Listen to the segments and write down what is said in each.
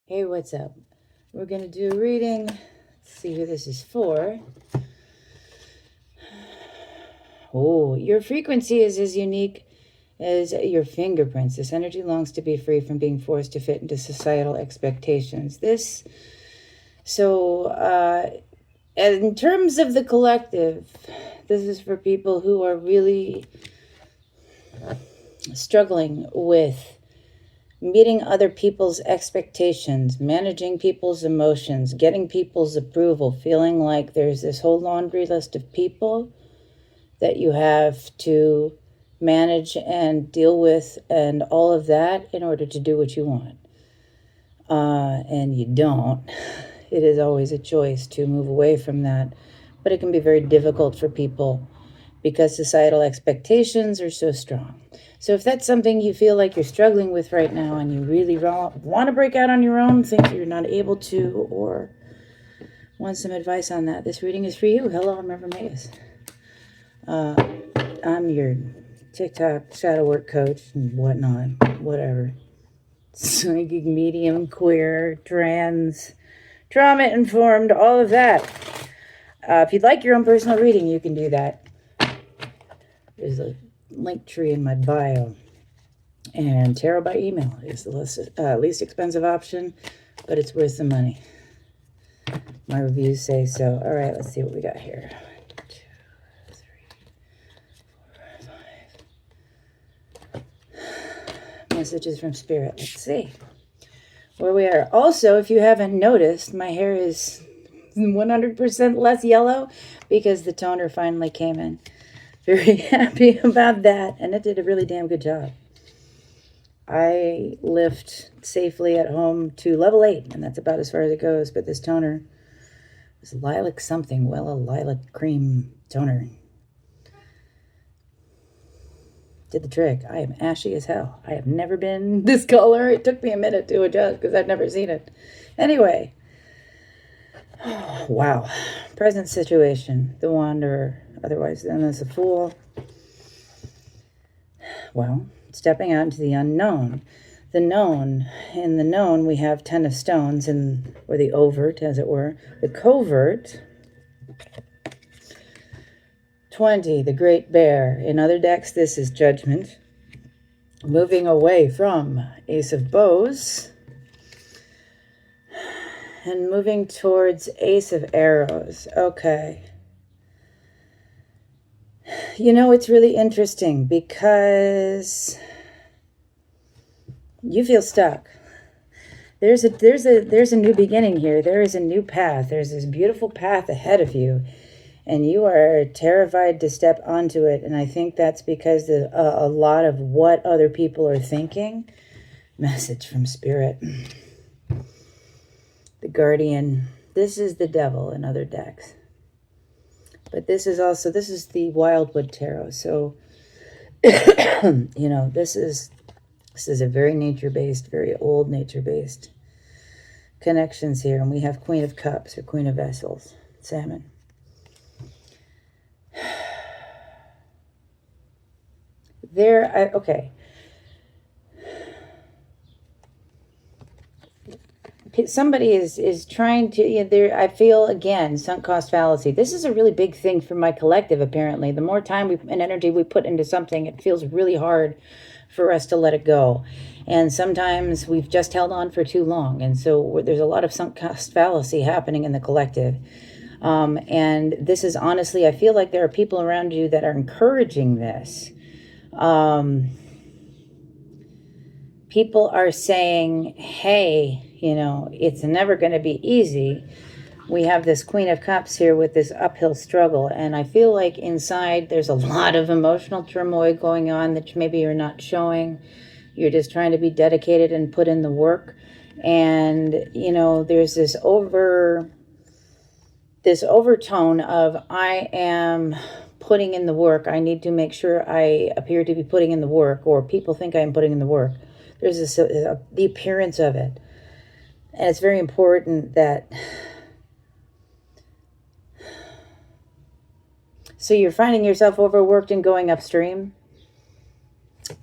Hey, what's up? We're going to do a reading. Let's see who this is for. Oh, your frequency is as unique as your fingerprints. This energy longs to be free from being forced to fit into societal expectations. In terms of the collective, this is for people who are really struggling with meeting other people's expectations, managing people's emotions, getting people's approval, feeling like there's this whole laundry list of people that you have to manage and deal with and all of that in order to do what you want. And you don't. It is always a choice to move away from that. But it can be very difficult for people because societal expectations are so strong. So if that's something you feel like you're struggling with right now and you really want to break out on your own, think you're not able to, or want some advice on that, this reading is for you. Hello, I'm Reverend Meggus. I'm your TikTok shadow work coach and whatnot, whatever. Psychic, medium, queer, trans, trauma-informed, all of that. If you'd like your own personal reading, you can do that. There's a link tree in my bio. And tarot by email is the least expensive option, but it's worth the money. My reviews say so. All right, let's see what we got here. 1, 2, 3, 4, 5. Messages from Spirit. Let's see where we are. Also, if you haven't noticed, my hair is 100% less yellow because the toner finally came in. Very happy about that, and it did a really damn good job. I lift safely at home to level 8, and that's about as far as it goes, but this toner was lilac something, a lilac cream toner. Did the trick. I am ashy as hell. I have never been this color. It took me a minute to adjust because I've never seen it. Anyway. Oh, wow. Present situation. The Wanderer. Otherwise known as the Fool. Well, stepping out into the unknown. The known. In the known, we have 10 of stones, or the overt, as it were. The covert. 20, the Great Bear. In other decks, this is Judgment. Moving away from Ace of Bows. And moving towards Ace of Arrows. Okay. You know, it's really interesting because you feel stuck. There's a new beginning here. There is a new path. There's this beautiful path ahead of you. And you are terrified to step onto it. And I think that's because a lot of what other people are thinking. Message from Spirit. The Guardian. This is the Devil in other decks. But this is the Wildwood Tarot. So, you know, this is a very nature-based, very old nature-based connections here. And we have Queen of Cups or Queen of Vessels, Salmon. Okay. Somebody is trying to, I feel, again, sunk cost fallacy. This is a really big thing for my collective, apparently. The more time and energy we put into something, it feels really hard for us to let it go. And sometimes we've just held on for too long. And so there's a lot of sunk cost fallacy happening in the collective. And this is honestly, I feel like there are people around you that are encouraging this. People are saying, hey, you know, it's never going to be easy. We have this Queen of Cups here with this uphill struggle. And I feel like inside there's a lot of emotional turmoil going on that maybe you're not showing. You're just trying to be dedicated and put in the work. And, you know, there's this overtone of I am putting in the work. I need to make sure I appear to be putting in the work, or people think I'm putting in the work. There's the appearance of it. And it's very important that... So you're finding yourself overworked and going upstream.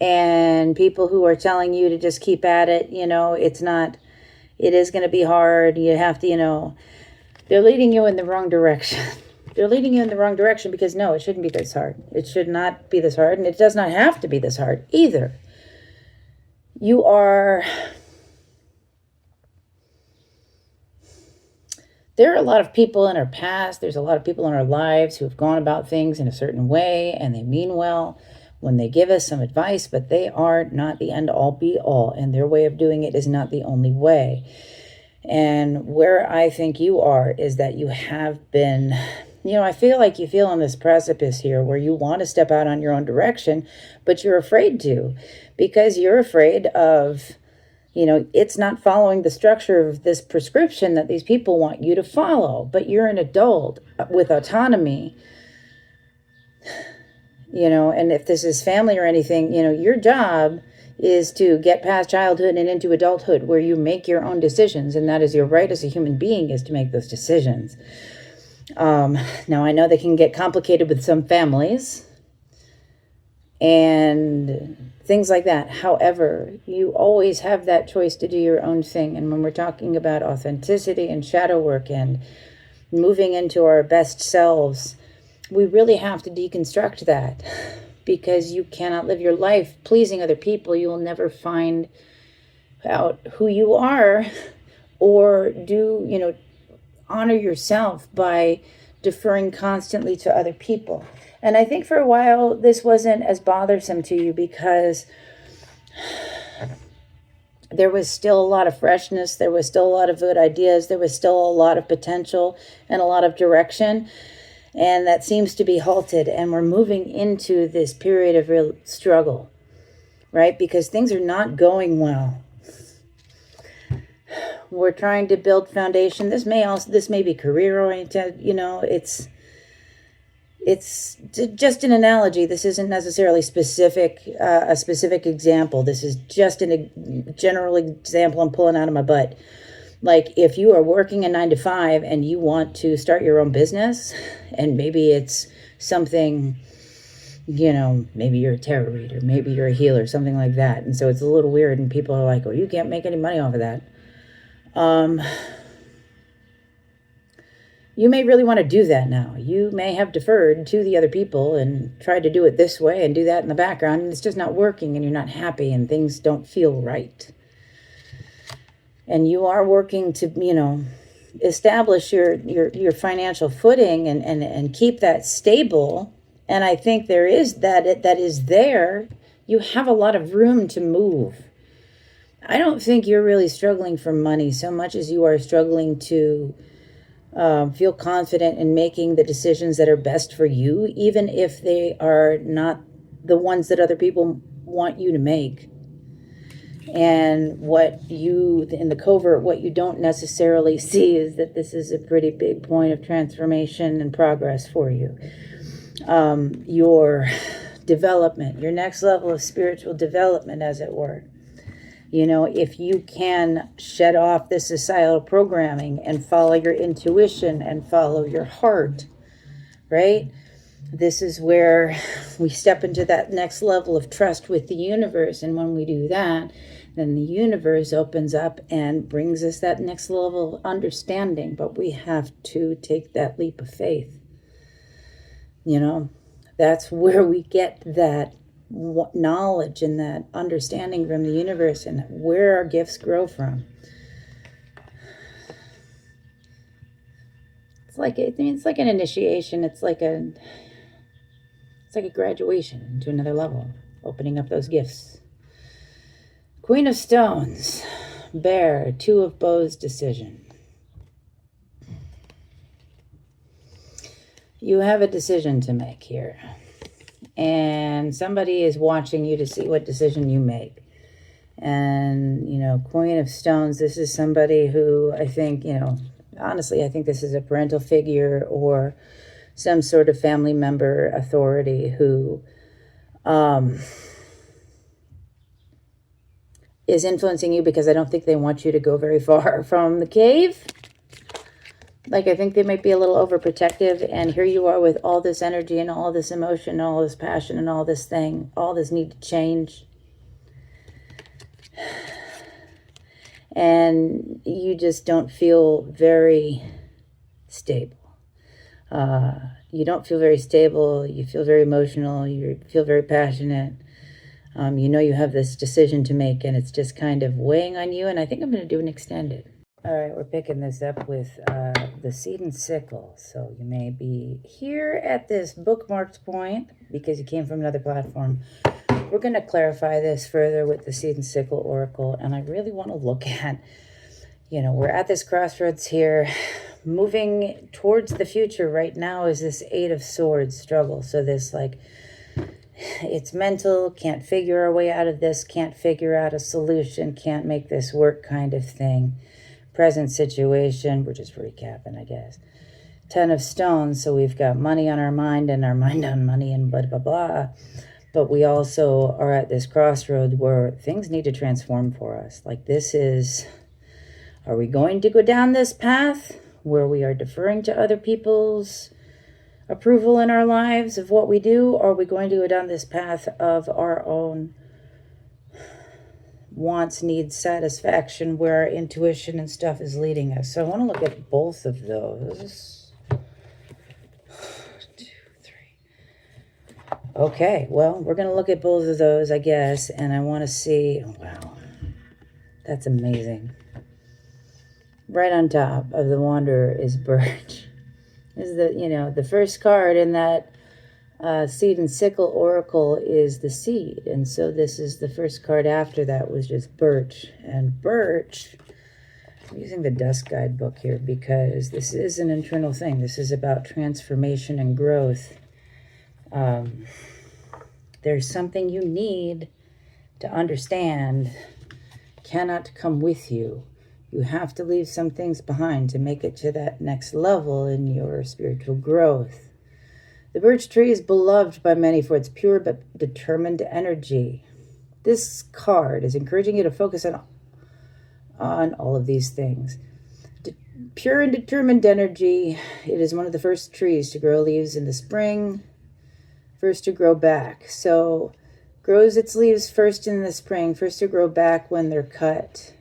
And people who are telling you to just keep at it, you know, it's not It is going to be hard. You have to, they're leading you in the wrong direction. They're leading you in the wrong direction because, no, it shouldn't be this hard. It should not be this hard, and it does not have to be this hard either. There are a lot of people in our past, there's a lot of people in our lives who have gone about things in a certain way, and they mean well when they give us some advice, but they are not the end-all be-all, and their way of doing it is not the only way. And where I think you are is that you have been, I feel like you feel on this precipice here where you want to step out on your own direction, but you're afraid to, because you're afraid of, it's not following the structure of this prescription that these people want you to follow. But you're an adult with autonomy, and if this is family or anything, your job is to get past childhood and into adulthood where you make your own decisions. And that is your right as a human being, is to make those decisions. Now, I know they can get complicated with some families and things like that. However, you always have that choice to do your own thing. And when we're talking about authenticity and shadow work and moving into our best selves, we really have to deconstruct that, because you cannot live your life pleasing other people. You will never find out who you are or honor yourself by deferring constantly to other people. And I think for a while this wasn't as bothersome to you because there was still a lot of freshness, there was still a lot of good ideas, there was still a lot of potential and a lot of direction. And that seems to be halted, and we're moving into this period of real struggle, right? Because things are not going well. We're trying to build foundation. This may be career oriented. It's just an analogy. This isn't necessarily a specific example. This is just a general example I'm pulling out of my butt. Like, if you are working a 9-to-5 and you want to start your own business, and maybe it's something, maybe you're a tarot reader, maybe you're a healer, something like that. And so it's a little weird, and people are like, oh, you can't make any money off of that. You may really want to do that now. You may have deferred to the other people and tried to do it this way and do that in the background, and it's just not working, and you're not happy, and things don't feel right. And you are working to, establish your financial footing and keep that stable. And I think that is there. You have a lot of room to move. I don't think you're really struggling for money so much as you are struggling to feel confident in making the decisions that are best for you, even if they are not the ones that other people want you to make. And what you don't necessarily see is that this is a pretty big point of transformation and progress for you. Your development, your next level of spiritual development, as it were. If you can shed off this societal programming and follow your intuition and follow your heart, right? This is where we step into that next level of trust with the universe. And when we do that, then the universe opens up and brings us that next level of understanding. But we have to take that leap of faith. That's where we get that knowledge and that understanding from the universe and where our gifts grow from. It's like an initiation. It's like a graduation into another level, opening up those gifts. Queen of Stones, Bear, Two of Bows decision. You have a decision to make here. And somebody is watching you to see what decision you make. And, Queen of Stones, this is somebody who I think, honestly, I think this is a parental figure or some sort of family member authority who is influencing you, because I don't think they want you to go very far from the cave. Like, I think they might be a little overprotective, and here you are with all this energy and all this emotion, and all this passion and all this need to change. and you just don't feel very stable. You don't feel very stable. You feel very emotional. You feel very passionate. You know you have this decision to make, and it's just kind of weighing on you, and I think I'm going to do an extended. All right, we're picking this up with the seed and sickle. So you may be here at this bookmarked point because you came from another platform. We're going to clarify this further with the seed and sickle oracle, and I really want to look at, we're at this crossroads here, moving towards the future. Right now is this 8 of Swords struggle. So this, like, it's mental, can't figure our way out of this, can't figure out a solution, can't make this work kind of thing. Present situation, we're just recapping, I guess. 10 of Stones, so we've got money on our mind and our mind on money and blah, blah, blah. But we also are at this crossroad where things need to transform for us. Like, this is, are we going to go down this path where we are deferring to other people's approval in our lives of what we do? Or are we going to go down this path of our own wants, needs, satisfaction, where our intuition and stuff is leading us? So I want to look at both of those. 1, 2, 3. Okay, well, we're going to look at both of those, I guess, and I want to see, wow, that's amazing. Right on top of the Wanderer is Birch. This is the first card in that seed and sickle oracle is the seed, and so this is the first card after that was just Birch. And Birch, I'm using the Dust Guidebook here because this is an internal thing. This is about transformation and growth. There's something you need to understand cannot come with you. You have to leave some things behind to make it to that next level in your spiritual growth. The birch tree is beloved by many for its pure but determined energy. This card is encouraging you to focus on all of these things. Pure and determined energy. It is one of the first trees to grow leaves in the spring, first to grow back. So grows its leaves first in the spring, first to grow back when they're cut.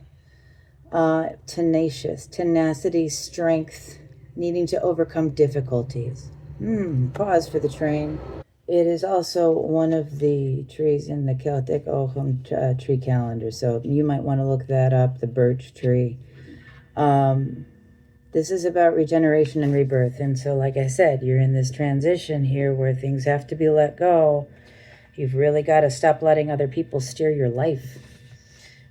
Tenacious, tenacity, strength, needing to overcome difficulties. Pause for the train. It is also one of the trees in the Celtic Ogham tree calendar, so you might want to look that up, the birch tree. This is about regeneration and rebirth, and so like I said, you're in this transition here where things have to be let go. You've really got to stop letting other people steer your life,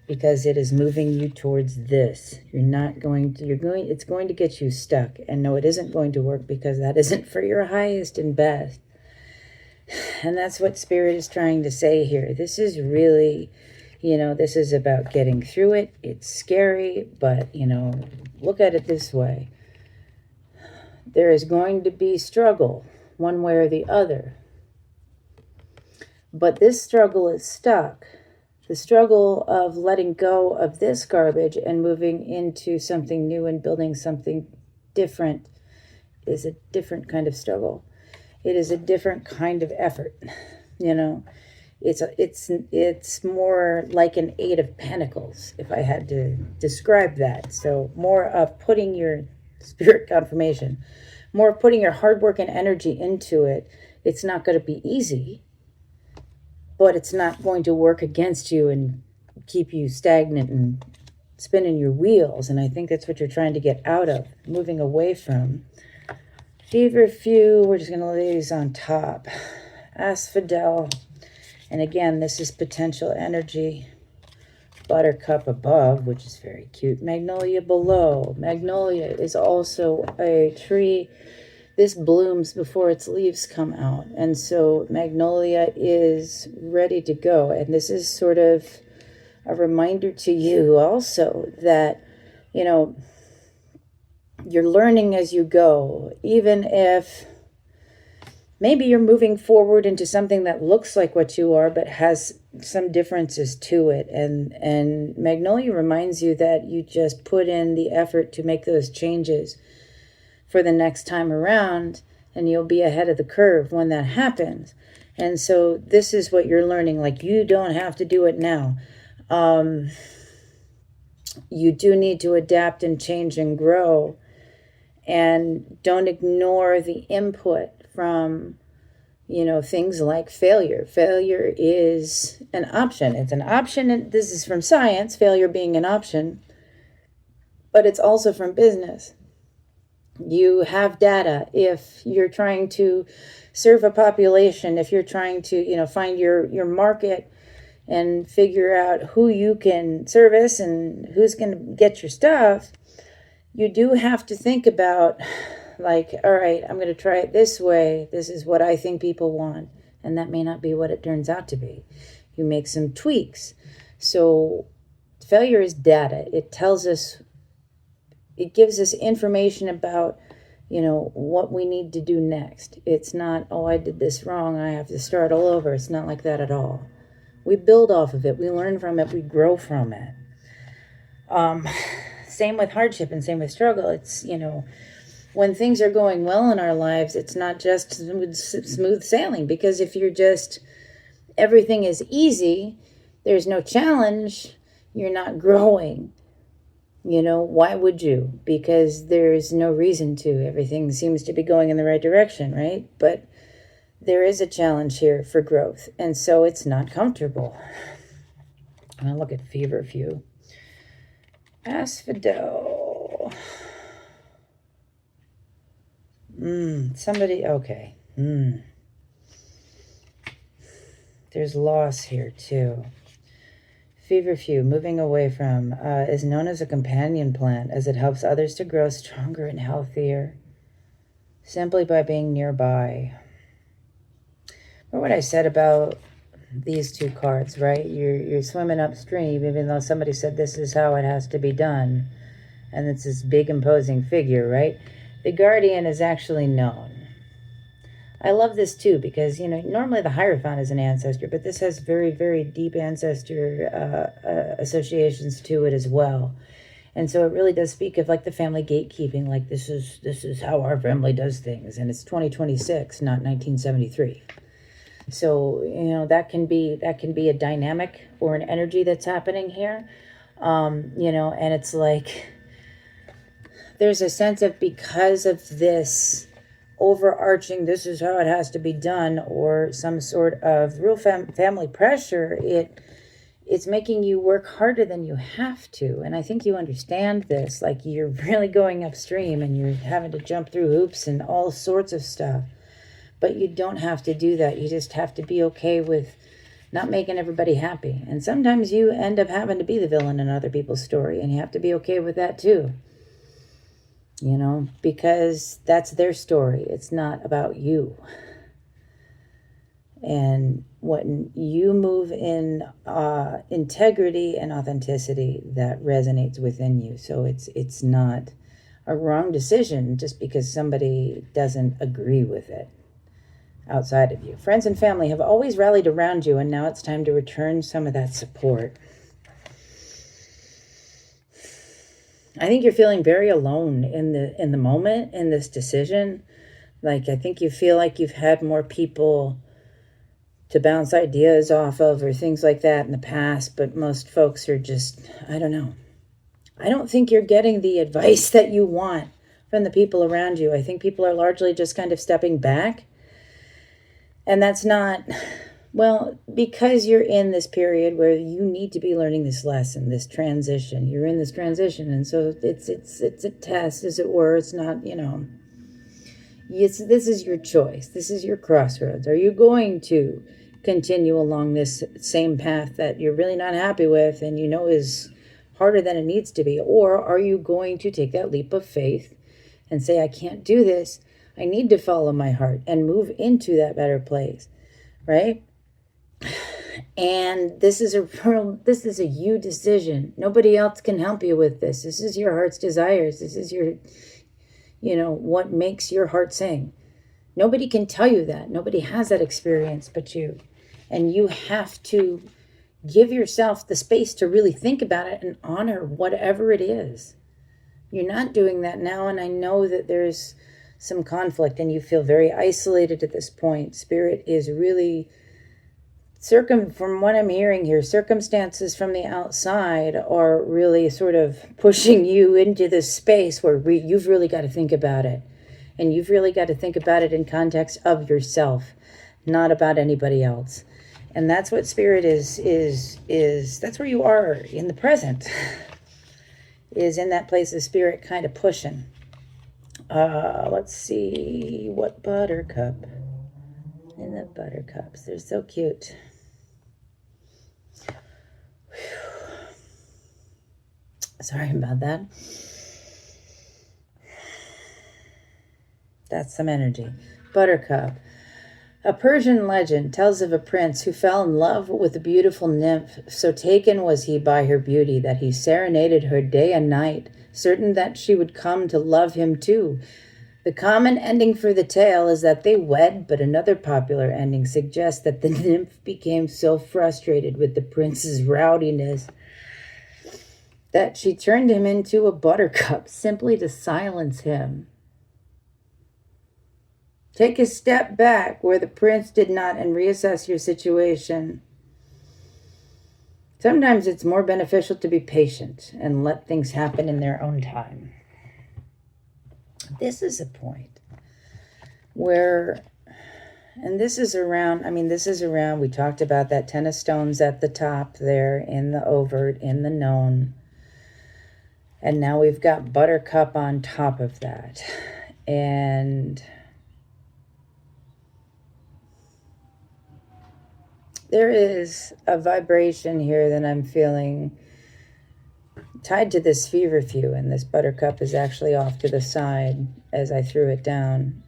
because it is moving you towards this. It's going to get you stuck. And no, it isn't going to work because that isn't for your highest and best. And that's what Spirit is trying to say here. This is really, this is about getting through it. It's scary, but, look at it this way. There is going to be struggle one way or the other. But this struggle is stuck. The struggle of letting go of this garbage and moving into something new and building something different is a different kind of struggle. It is a different kind of effort. It's more like an 8 of Pentacles, if I had to describe that. So more of putting your spirit confirmation, more of putting your hard work and energy into it. It's not going to be easy, but it's not going to work against you and keep you stagnant and spinning your wheels. And I think that's what you're trying to get out of, moving away from. Feverfew, we're just going to lay these on top. Asphodel, and again, this is potential energy. Buttercup above, which is very cute. Magnolia below. Magnolia is also a tree. This blooms before its leaves come out. And so Magnolia is ready to go. And this is sort of a reminder to you also that, you're learning as you go. Even if maybe you're moving forward into something that looks like what you are, but has some differences to it. And Magnolia reminds you that you just put in the effort to make those changes for the next time around, and you'll be ahead of the curve when that happens. And so this is what you're learning. Like, you don't have to do it now. You do need to adapt and change and grow. And don't ignore the input from, things like failure. Failure is an option. It's an option, and this is from science, failure being an option, but it's also from business. You have data. If you're trying to serve a population, if you're trying to, find your market and figure out who you can service and who's going to get your stuff, you do have to think about, like, all right, I'm going to try it this way. This is what I think people want. And that may not be what it turns out to be. You make some tweaks. So failure is data. It tells us, it gives us information about, what we need to do next. It's not, oh, I did this wrong, I have to start all over. It's not like that at all. We build off of it. We learn from it. We grow from it. Same with hardship and same with struggle. It's, when things are going well in our lives, it's not just smooth sailing, because if you're just, everything is easy, there's no challenge, you're not growing. Why would you? Because there's no reason to. Everything seems to be going in the right direction, right? But there is a challenge here for growth, and so it's not comfortable. I'll look at feverfew. Asphodel. Somebody, okay. There's loss here too. Feverfew, moving away from, is known as a companion plant, as it helps others to grow stronger and healthier simply by being nearby. Remember what I said about these two cards, right? You're swimming upstream, even though somebody said this is how it has to be done. And it's this big imposing figure, right? The guardian is actually known. I love this too, because, normally the Hierophant is an ancestor, but this has very, very deep ancestor associations to it as well. And so it really does speak of like the family gatekeeping, like this is how our family does things. And it's 2026, not 1973. So, that can be a dynamic or an energy that's happening here. And it's like, there's a sense of, because of this overarching, this is how it has to be done, or some sort of real family pressure, it's making you work harder than you have to. And I think you understand this, like you're really going upstream and you're having to jump through hoops and all sorts of stuff. But you don't have to do that. You just have to be okay with not making everybody happy. And sometimes you end up having to be the villain in other people's story, and you have to be okay with that too. Because that's their story. It's not about you. And when you move in integrity and authenticity, that resonates within you. So it's not a wrong decision just because somebody doesn't agree with it outside of you. Friends and family have always rallied around you, and now it's time to return some of that support. I think you're feeling very alone in the moment, in this decision. Like, I think you feel like you've had more people to bounce ideas off of or things like that in the past, but most folks are just, I don't know. I don't think you're getting the advice that you want from the people around you. I think people are largely just kind of stepping back. And that's not, well, because you're in this period where you need to be learning this lesson, this transition. You're in this transition, and so it's a test, as it were. It's not, this is your choice. This is your crossroads. Are you going to continue along this same path that you're really not happy with and is harder than it needs to be? Or are you going to take that leap of faith and say, I can't do this. I need to follow my heart and move into that better place, right? And this is a you decision. Nobody else can help you with this. This is your heart's desires. This is your, what makes your heart sing. Nobody can tell you that. Nobody has that experience but you. And you have to give yourself the space to really think about it and honor whatever it is. You're not doing that now, and I know that there's some conflict and you feel very isolated at this point. Spirit is really from what I'm hearing here, circumstances from the outside are really sort of pushing you into this space where you've really got to think about it. And you've really got to think about it in context of yourself, not about anybody else. And that's what Spirit is that's where you are in the present, is in that place of Spirit kind of pushing. Let's see, what buttercup? And the buttercups, they're so cute. Whew. Sorry about that. That's some energy. Buttercup. A Persian legend tells of a prince who fell in love with a beautiful nymph. So taken was he by her beauty that he serenaded her day and night, certain that she would come to love him too. The common ending for the tale is that they wed, but another popular ending suggests that the nymph became so frustrated with the prince's rowdiness that she turned him into a buttercup simply to silence him. Take a step back where the prince did not and reassess your situation. Sometimes it's more beneficial to be patient and let things happen in their own time. This is a point where, and this is around, we talked about that 10 of stones at the top there in the overt, in the known. And now we've got buttercup on top of that. And there is a vibration here that I'm feeling tied to this feverfew, and this buttercup is actually off to the side as I threw it down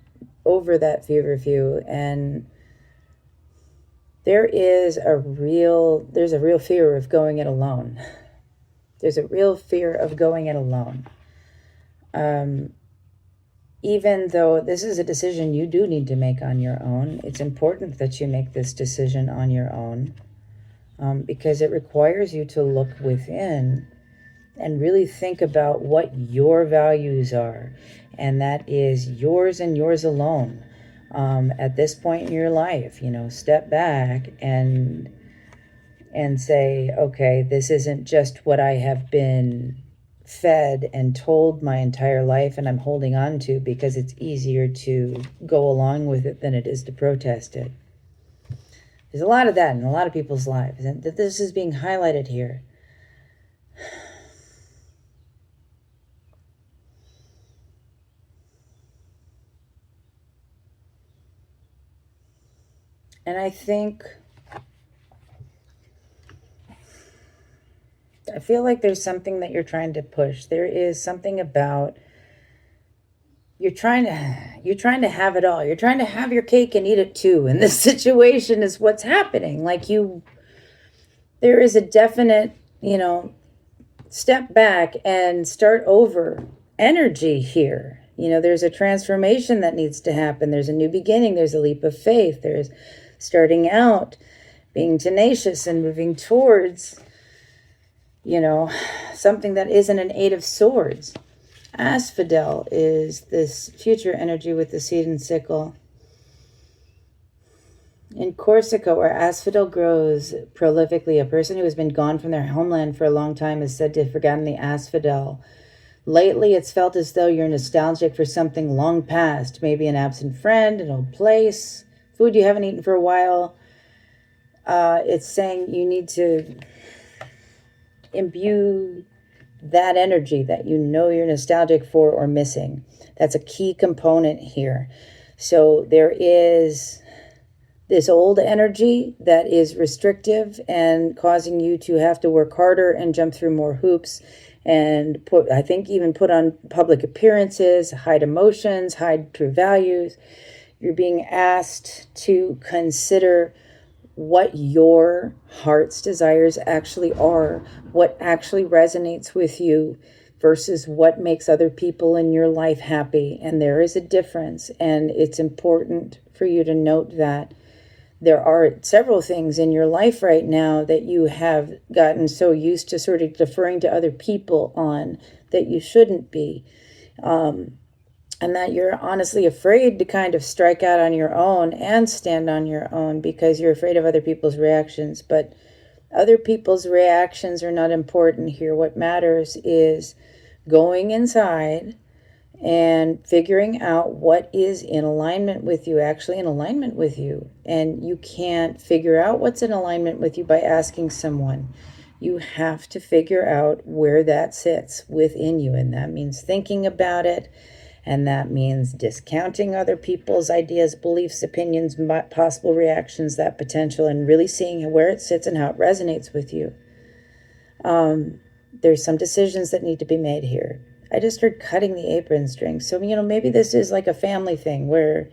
over that feverfew. And there's a real fear of going it alone. There's a real fear of going it alone. Even though this is a decision you do need to make on your own, it's important that you make this decision on your own, because it requires you to look within and really think about what your values are. And that is yours and yours alone. At this point in your life, step back and say, okay, this isn't just what I have been fed and told my entire life and I'm holding on to because it's easier to go along with it than it is to protest it. There's a lot of that in a lot of people's lives, and that this is being highlighted here. And I feel like there's something that you're trying to push. There is something about you're trying to have it all. You're trying to have your cake and eat it too. And this situation is what's happening. There is a definite, step back and start over energy here. There's a transformation that needs to happen. There's a new beginning. There's a leap of faith. There's starting out, being tenacious and moving towards, something that isn't an 8 of swords. Asphodel is this future energy with the seed and sickle. In Corsica, where asphodel grows prolifically, a person who has been gone from their homeland for a long time is said to have forgotten the asphodel. Lately, it's felt as though you're nostalgic for something long past, maybe an absent friend, an old place, food you haven't eaten for a while. It's saying you need to imbue that energy that you're nostalgic for or missing. That's a key component here. So there is this old energy that is restrictive and causing you to have to work harder and jump through more hoops and put on public appearances, hide emotions, hide true values. You're being asked to consider what your heart's desires actually are, what actually resonates with you versus what makes other people in your life happy. And there is a difference, and it's important for you to note that there are several things in your life right now that you have gotten so used to sort of deferring to other people on that you shouldn't be. And that you're honestly afraid to kind of strike out on your own and stand on your own because you're afraid of other people's reactions. But other people's reactions are not important here. What matters is going inside and figuring out what is in alignment with you, actually in alignment with you. And you can't figure out what's in alignment with you by asking someone. You have to figure out where that sits within you. And that means thinking about it. And that means discounting other people's ideas, beliefs, opinions, possible reactions, that potential, and really seeing where it sits and how it resonates with you. There's some decisions that need to be made here. I just heard cutting the apron strings. So, maybe this is like a family thing where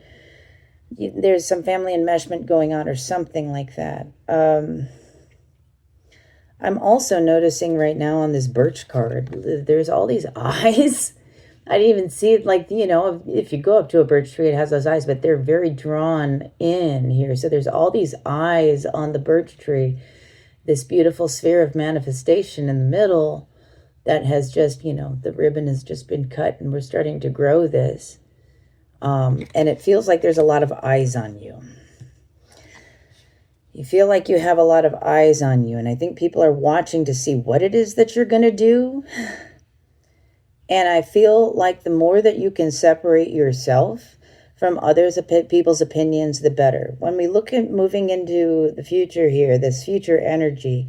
there's some family enmeshment going on or something like that. I'm also noticing right now on this birch card, there's all these eyes. I didn't even see it, like, if you go up to a birch tree, it has those eyes, but they're very drawn in here. So there's all these eyes on the birch tree, this beautiful sphere of manifestation in the middle that has just, the ribbon has just been cut and we're starting to grow this. And it feels like there's a lot of eyes on you. You feel like you have a lot of eyes on you. And I think people are watching to see what it is that you're going to do. And I feel like the more that you can separate yourself from others' people's opinions, the better. When we look at moving into the future here, this future energy,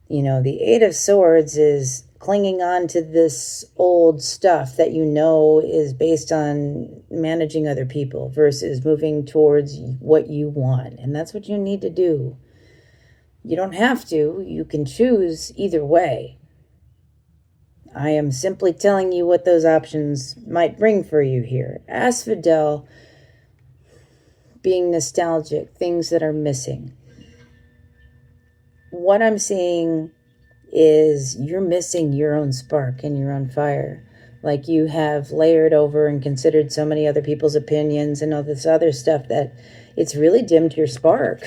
the Eight of Swords is clinging on to this old stuff that is based on managing other people versus moving towards what you want. And that's what you need to do. You don't have to. You can choose either way. I am simply telling you what those options might bring for you here. Asphodel, being nostalgic, things that are missing. What I'm seeing is you're missing your own spark and your own fire. Like you have layered over and considered so many other people's opinions and all this other stuff that it's really dimmed your spark.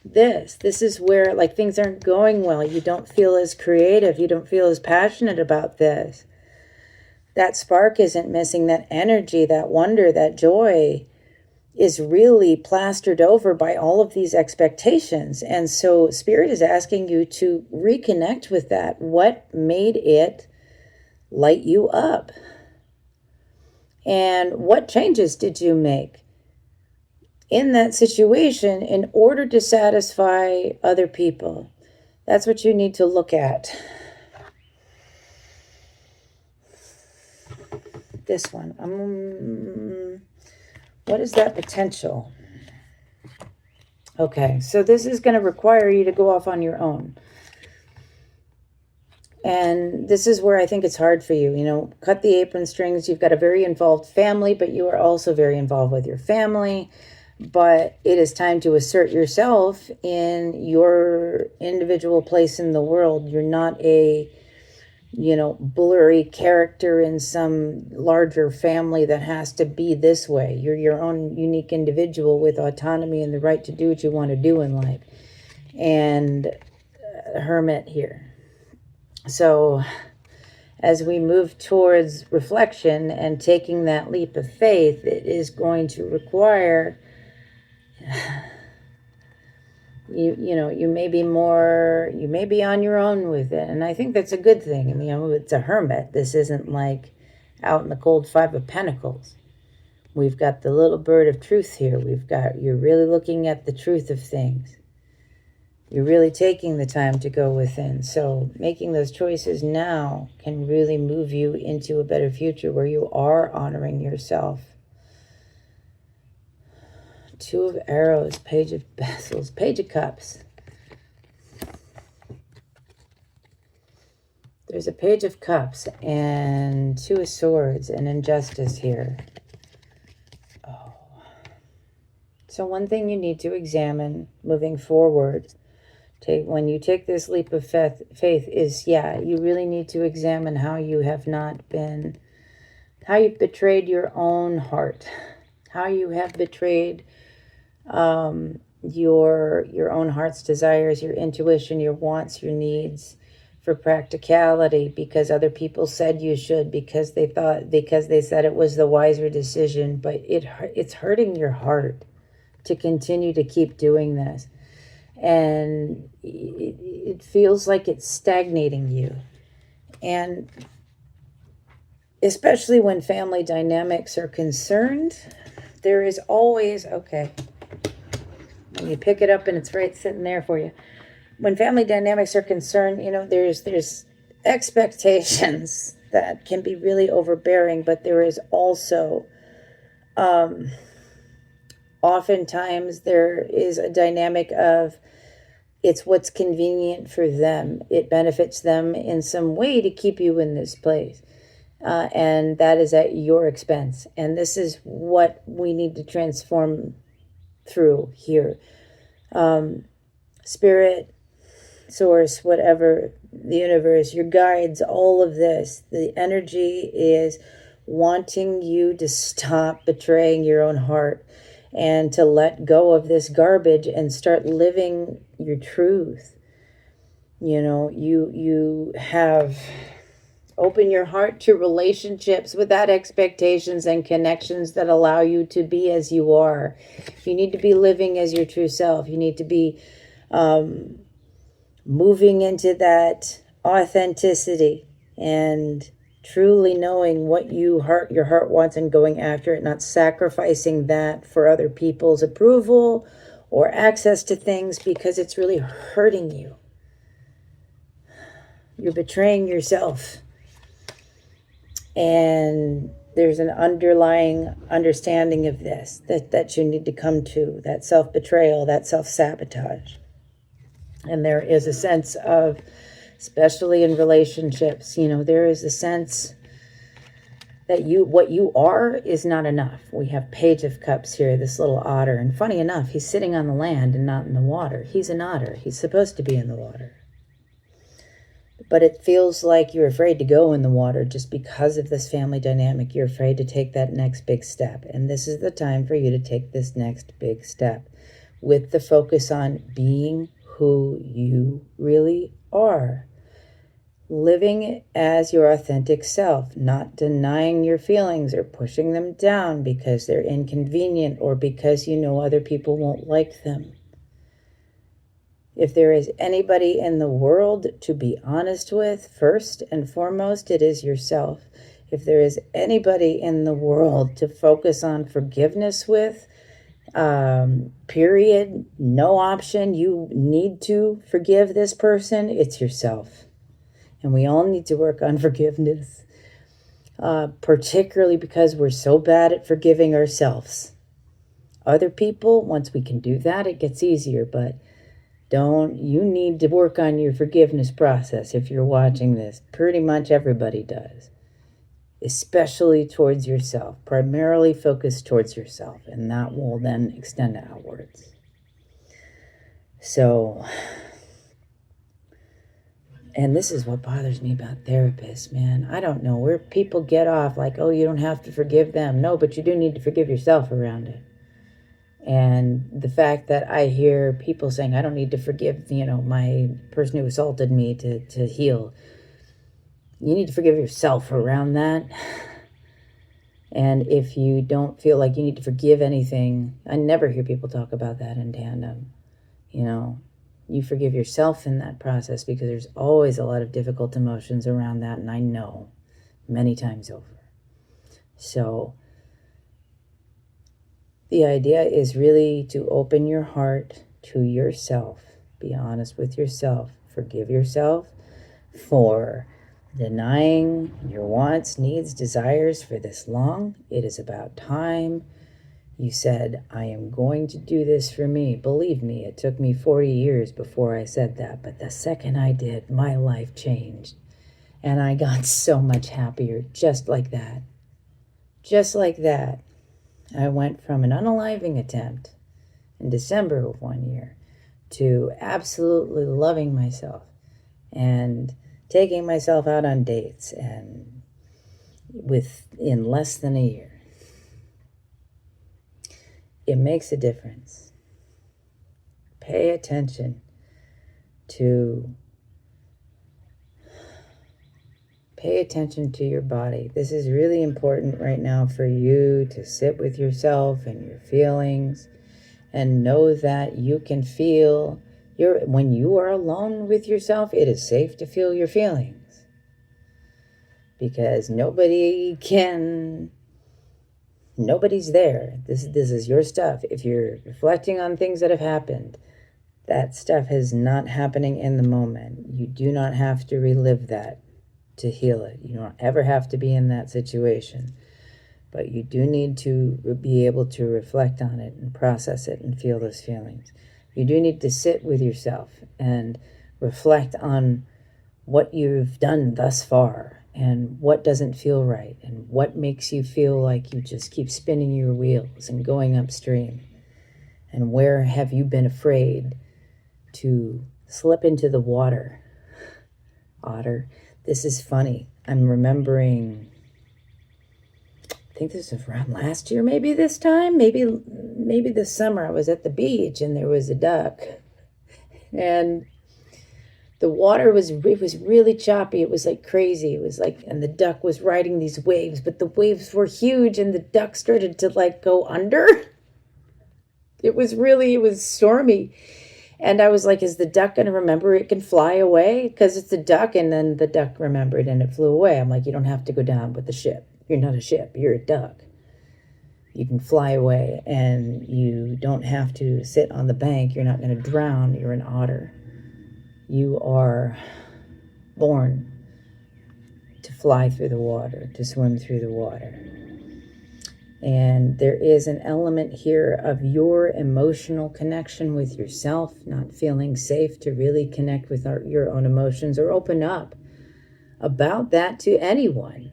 This is where, like, things aren't going well. You don't feel as creative. You don't feel as passionate about this. That spark isn't missing. That energy, that wonder, that joy is really plastered over by all of these expectations. And so Spirit is asking you to reconnect with that. What made it light you up? And what changes did you make in that situation in order to satisfy other people? That's what you need to look at. This one. What is that potential? Okay, so this is going to require you to go off on your own. And this is where I think it's hard for you. Cut the apron strings. You've got a very involved family, but you are also very involved with your family. But it is time to assert yourself in your individual place in the world. You're not a, blurry character in some larger family that has to be this way. You're your own unique individual with autonomy and the right to do what you want to do in life. And Hermit here. So as we move towards reflection and taking that leap of faith, it is going to require you may be on your own with it. And I think that's a good thing. It's a hermit. This isn't like out in the cold Five of Pentacles. We've got the little bird of truth here. You're really looking at the truth of things. You're really taking the time to go within. So making those choices now can really move you into a better future where you are honoring yourself. Two of Arrows, Page of Vessels, Page of Cups. There's a Page of Cups and Two of Swords and Injustice here. Oh. So one thing you need to examine moving forward, when you take this leap of faith is, you really need to examine how you've betrayed your own heart, how you have betrayed your own heart's desires, your intuition, your wants, your needs for practicality, because other people said you should, because they said it was the wiser decision, but it's hurting your heart to continue to keep doing this. And it feels like it's stagnating you. And especially when family dynamics are concerned, there is always, okay, when you pick it up and it's right sitting there for you. When family dynamics are concerned, there's expectations that can be really overbearing, but there is also, oftentimes there is a dynamic of, it's what's convenient for them. It benefits them in some way to keep you in this place. And that is at your expense. And this is what we need to transform through here. Spirit, source, whatever, the universe, your guides, all of this, the energy is wanting you to stop betraying your own heart and to let go of this garbage and start living your truth. You have opened your heart to relationships without expectations and connections that allow you to be as you are. You need to be living as your true self. You need to be moving into that authenticity and truly knowing what your heart wants and going after it, not sacrificing that for other people's approval or access to things, because it's really hurting you. You're betraying yourself. And there's an underlying understanding of this that you need to come to, that self-betrayal, that self-sabotage. And there is a sense of, especially in relationships, there is a sense that what you are is not enough. We have Page of Cups here, this little otter. And funny enough, he's sitting on the land and not in the water. He's an otter. He's supposed to be in the water. But it feels like you're afraid to go in the water just because of this family dynamic. You're afraid to take that next big step. And this is the time for you to take this next big step with the focus on being who you really are. Living as your authentic self, not denying your feelings or pushing them down because they're inconvenient or because other people won't like them. If there is anybody in the world to be honest with, first and foremost, it is yourself. If there is anybody in the world to focus on forgiveness with, period, no option, you need to forgive this person, it's yourself. And we all need to work on forgiveness, particularly because we're so bad at forgiving ourselves. Other people, once we can do that, it gets easier, but you need to work on your forgiveness process if you're watching this. Pretty much everybody does, especially towards yourself, primarily focused towards yourself, and that will then extend outwards. So, and this is what bothers me about therapists, man. I don't know where people get off like, oh, you don't have to forgive them. No, but you do need to forgive yourself around it. And the fact that I hear people saying, I don't need to forgive, my person who assaulted me to heal. You need to forgive yourself around that. And if you don't feel like you need to forgive anything, I never hear people talk about that in tandem. You forgive yourself in that process because there's always a lot of difficult emotions around that. And I know many times over. So the idea is really to open your heart to yourself. Be honest with yourself. Forgive yourself for denying your wants, needs, desires for this long. It is about time. You said, I am going to do this for me. Believe me, it took me 40 years before I said that. But the second I did, my life changed. And I got so much happier just like that. Just like that. I went from an unaliving attempt in December of one year to absolutely loving myself and taking myself out on dates and in less than a year. It makes a difference. Pay attention to pay attention to your body. This is really important right now for you to sit with yourself and your feelings and know that you can feel when you are alone with yourself, it is safe to feel your feelings. Because nobody's there. This is your stuff. If you're reflecting on things that have happened, that stuff is not happening in the moment. You do not have to relive that to heal it. You don't ever have to be in that situation. But you do need to be able to reflect on it and process it and feel those feelings. You do need to sit with yourself and reflect on what you've done thus far and what doesn't feel right and what makes you feel like you just keep spinning your wheels and going upstream. And where have you been afraid to slip into the water? Otter. This is funny. I'm remembering, I think this was around last year, maybe this time, maybe this summer. I was at the beach and there was a duck. And the water was really choppy. It was like crazy. It was like, and the duck was riding these waves, but the waves were huge and the duck started to like go under. It was stormy. And I was like, is the duck going to remember it can fly away? Because it's a duck. And then the duck remembered and it flew away. I'm like, you don't have to go down with the ship. You're not a ship. You're a duck. You can fly away and you don't have to sit on the bank. You're not going to drown. You're an otter. You are born to fly through the water, to swim through the water. And there is an element here of your emotional connection with yourself, not feeling safe to really connect with your own emotions or open up about that to anyone.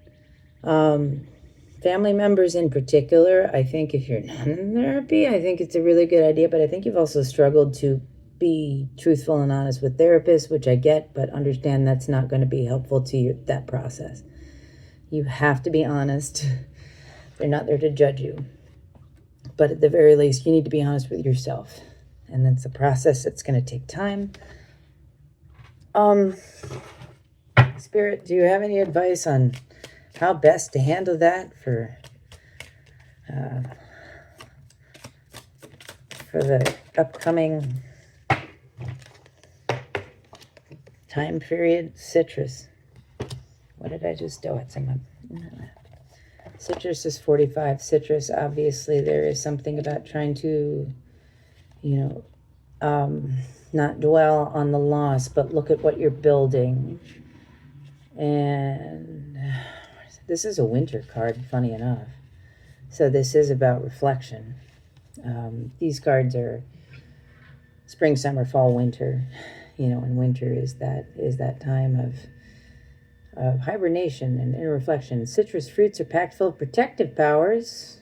Family members in particular, I think if you're not in therapy, I think it's a really good idea, but I think you've also struggled to be truthful and honest with therapists, which I get, but understand that's not going to be helpful to you, that process. You have to be honest. They're not there to judge you. But at the very least, you need to be honest with yourself. And that's a process that's going to take time. Spirit, do you have any advice on how best to handle that for the upcoming time period? Citrus. What did I just do? It's in my... Citrus is 45. Citrus, obviously, there is something about trying to, not dwell on the loss, but look at what you're building. And this is a winter card, funny enough. So this is about reflection. These cards are spring, summer, fall, winter. And winter is that time of hibernation and inner reflection. Citrus fruits are packed full of protective powers.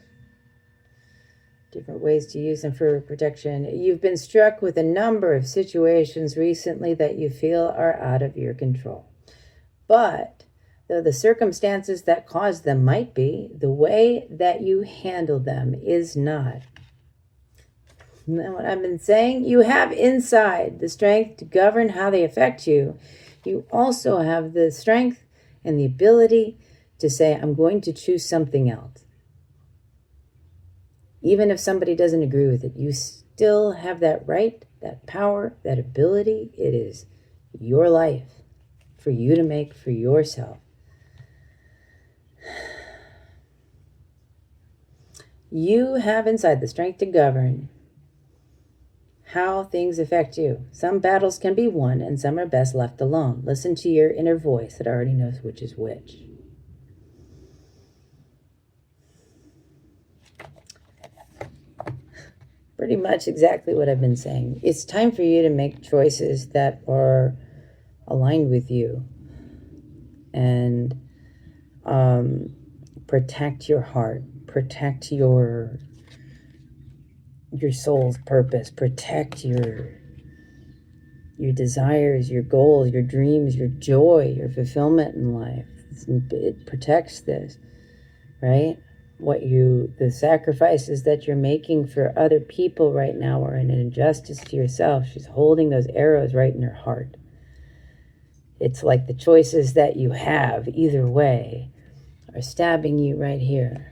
Different ways to use them for protection. You've been struck with a number of situations recently that you feel are out of your control. But though the circumstances that caused them might be, the way that you handle them is not. And what I've been saying, you have inside the strength to govern how they affect you. You also have the strength and the ability to say, I'm going to choose something else. Even if somebody doesn't agree with it, you still have that right, that power, that ability. It is your life for you to make for yourself. You have inside the strength to govern how things affect you. Some battles can be won and some are best left alone. Listen to your inner voice that already knows which is which. Pretty much exactly what I've been saying. It's time for you to make choices that are aligned with you and protect your heart, protect your soul's purpose, protect your desires, your goals, your dreams, your joy, your fulfillment in life. It protects this, right? The sacrifices that you're making for other people right now are an injustice to yourself. She's holding those arrows right in her heart. It's like the choices that you have either way are stabbing you right here.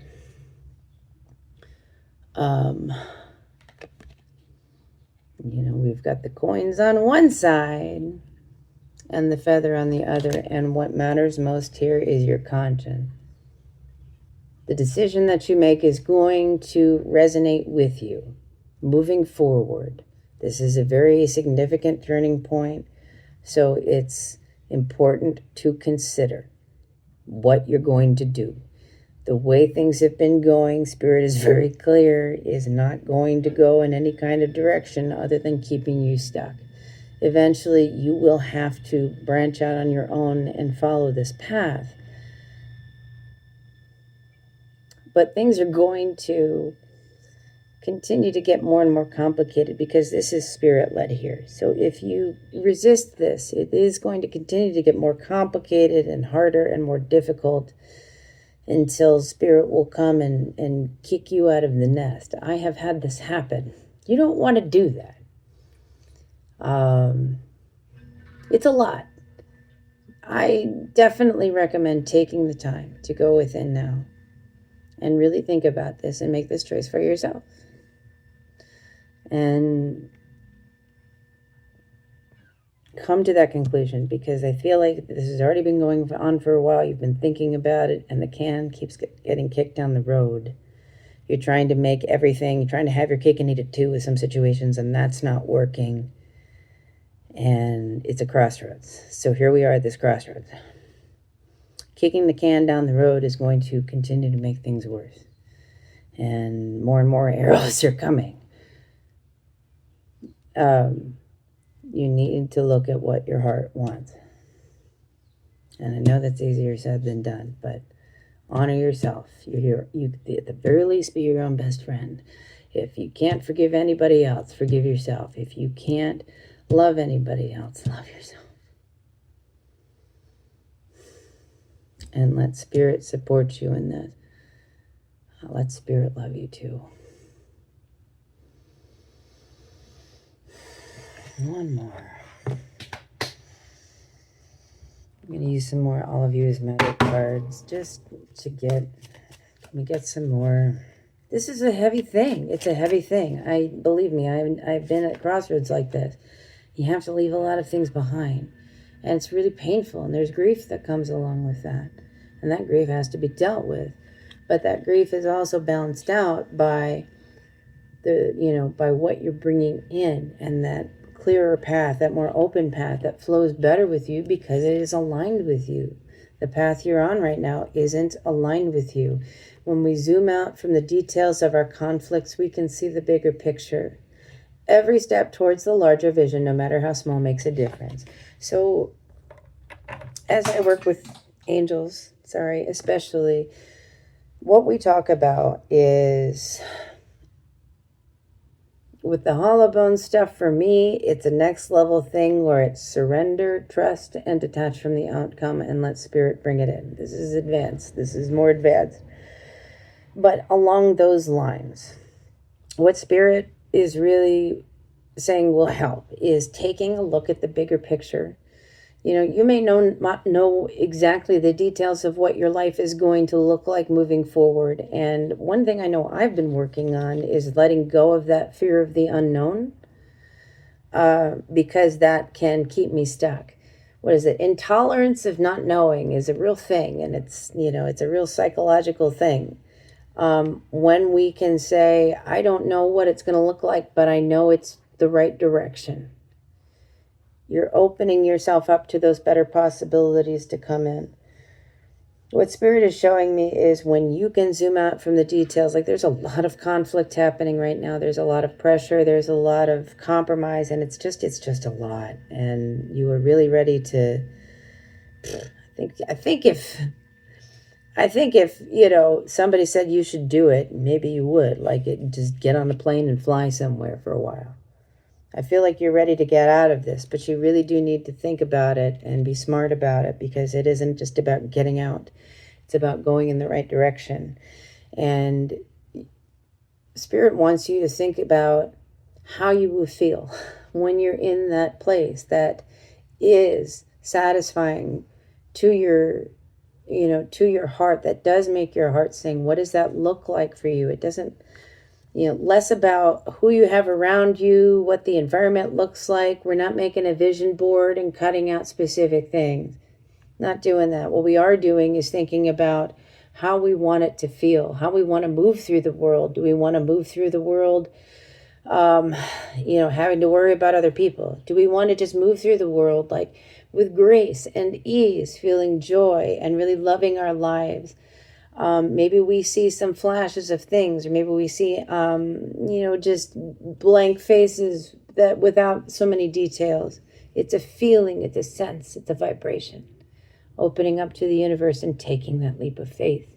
We've got the coins on one side and the feather on the other, and what matters most here is your conscience. The decision that you make is going to resonate with you moving forward. This is a very significant turning point, so it's important to consider what you're going to do. The way things have been going, Spirit is very clear, is not going to go in any kind of direction other than keeping you stuck. Eventually, you will have to branch out on your own and follow this path. But things are going to continue to get more and more complicated because this is Spirit-led here. So if you resist this, it is going to continue to get more complicated and harder and more difficult until Spirit will come and kick you out of the nest. I have had this happen. You don't want to do that. It's a lot. I definitely recommend taking the time to go within now and really think about this and make this choice for yourself. And come to that conclusion, because I feel like this has already been going on for a while. You've been thinking about it, and the can keeps getting kicked down the road. You're trying to make everything, you're trying to have your cake and eat it too with some situations, and that's not working. And it's a crossroads. So here we are at this crossroads. Kicking the can down the road is going to continue to make things worse. And more arrows are coming. You need to look at what your heart wants. And I know that's easier said than done, but honor yourself. You at the very least, be your own best friend. If you can't forgive anybody else, forgive yourself. If you can't love anybody else, love yourself. And let Spirit support you in this. Let Spirit love you too. One more. I'm going to use some more all of you as magic cards just to get some more. This is a heavy thing. It's a heavy thing. Believe me, I've been at crossroads like this. You have to leave a lot of things behind. And it's really painful. And there's grief that comes along with that. And that grief has to be dealt with. But that grief is also balanced out by by what you're bringing in, and that clearer path, that more open path that flows better with you because it is aligned with you. The path you're on right now isn't aligned with you. When we zoom out from the details of our conflicts, we can see the bigger picture. Every step towards the larger vision, no matter how small, makes a difference. So as I work with angels, especially, what we talk about is, with the hollow bone stuff, for me, it's a next level thing where it's surrender, trust, and detach from the outcome and let Spirit bring it in. This is advanced. This is more advanced. But along those lines, what Spirit is really saying will help is taking a look at the bigger picture. You may not know exactly the details of what your life is going to look like moving forward. And one thing I know I've been working on is letting go of that fear of the unknown, because that can keep me stuck. What is it? Intolerance of not knowing is a real thing. And it's a real psychological thing. When we can say, I don't know what it's going to look like, but I know it's the right direction. You're opening yourself up to those better possibilities to come in. What Spirit is showing me is when you can zoom out from the details, like there's a lot of conflict happening right now. There's a lot of pressure. There's a lot of compromise, and it's just a lot. And you are really ready to, I think if somebody said you should do it, maybe you would. Just get on a plane and fly somewhere for a while. I feel like you're ready to get out of this, but you really do need to think about it and be smart about it, because it isn't just about getting out. It's about going in the right direction. And Spirit wants you to think about how you will feel when you're in that place that is satisfying to your, to your heart, that does make your heart sing. What does that look like for you? It doesn't, less about who you have around you, what the environment looks like. We're not making a vision board and cutting out specific things. Not doing that. What we are doing is thinking about how we want it to feel, how we want to move through the world. Do we want to move through the world, having to worry about other people? Do we want to just move through the world like with grace and ease, feeling joy and really loving our lives? Maybe we see some flashes of things, or maybe we see, just blank faces that without so many details. It's a feeling, it's a sense, it's a vibration. Opening up to the universe and taking that leap of faith.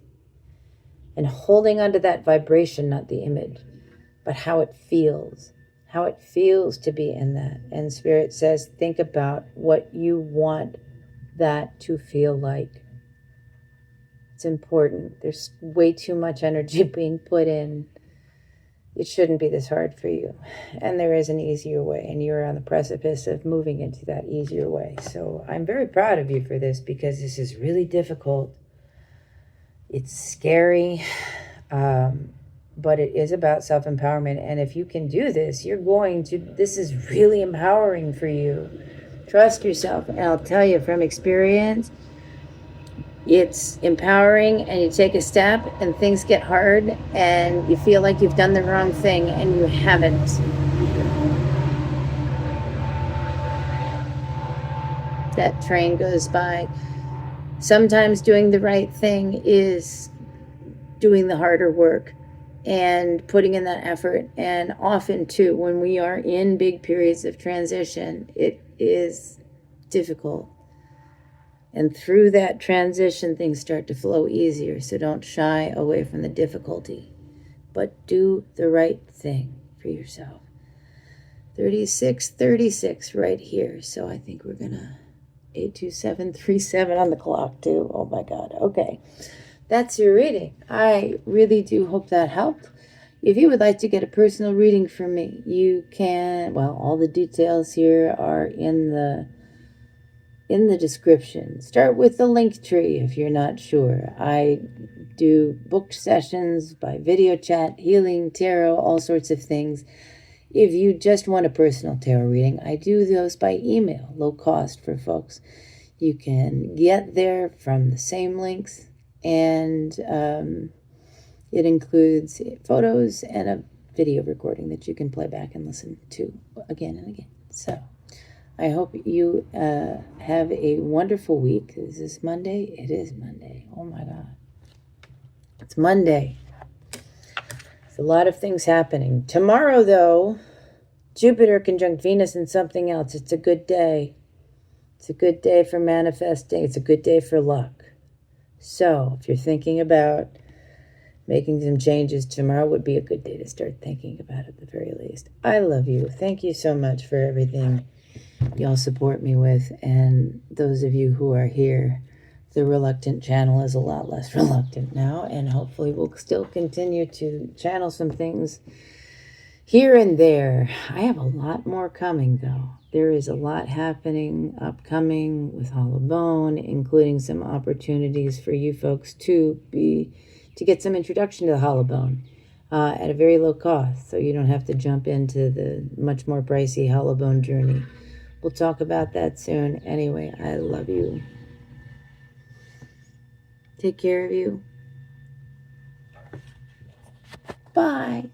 And holding onto that vibration, not the image, but how it feels to be in that. And Spirit says, think about what you want that to feel like. It's important. There's way too much energy being put in. It shouldn't be this hard for you. And there is an easier way, and you're on the precipice of moving into that easier way. So I'm very proud of you for this, because this is really difficult. It's scary, but it is about self-empowerment. And if you can do this, this is really empowering for you. Trust yourself. And I'll tell you from experience, it's empowering, and you take a step and things get hard and you feel like you've done the wrong thing, and you haven't. That train goes by. Sometimes doing the right thing is doing the harder work and putting in that effort. And often too, when we are in big periods of transition, it is difficult. And through that transition, things start to flow easier. So don't shy away from the difficulty, but do the right thing for yourself. 36 right here. So I think we're going to 82737 on the clock too. Oh my God. Okay. That's your reading. I really do hope that helped. If you would like to get a personal reading from me, you can, all the details here are in the description. Start with the link tree if you're not sure. I do book sessions by video chat, healing, tarot, all sorts of things. If you just want a personal tarot reading, I do those by email, low cost for folks. You can get there from the same links, and it includes photos and a video recording that you can play back and listen to again and again. So I hope you have a wonderful week. Is this Monday? It is Monday. Oh my God. It's Monday. There's a lot of things happening. Tomorrow, though, Jupiter conjunct Venus and something else. It's a good day. It's a good day for manifesting. It's a good day for luck. So if you're thinking about making some changes, tomorrow would be a good day to start thinking about it at the very least. I love you. Thank you so much for everything y'all support me with. And those of you who are here, the reluctant channel is a lot less reluctant now, and hopefully we'll still continue to channel some things here and there. I have a lot more coming, though. There is a lot happening upcoming with Hollow Bone, including some opportunities for you folks to get some introduction to the Hollow Bone at a very low cost, so you don't have to jump into the much more pricey Hollow Bone journey. We'll talk about that soon. Anyway, I love you. Take care of you. Bye.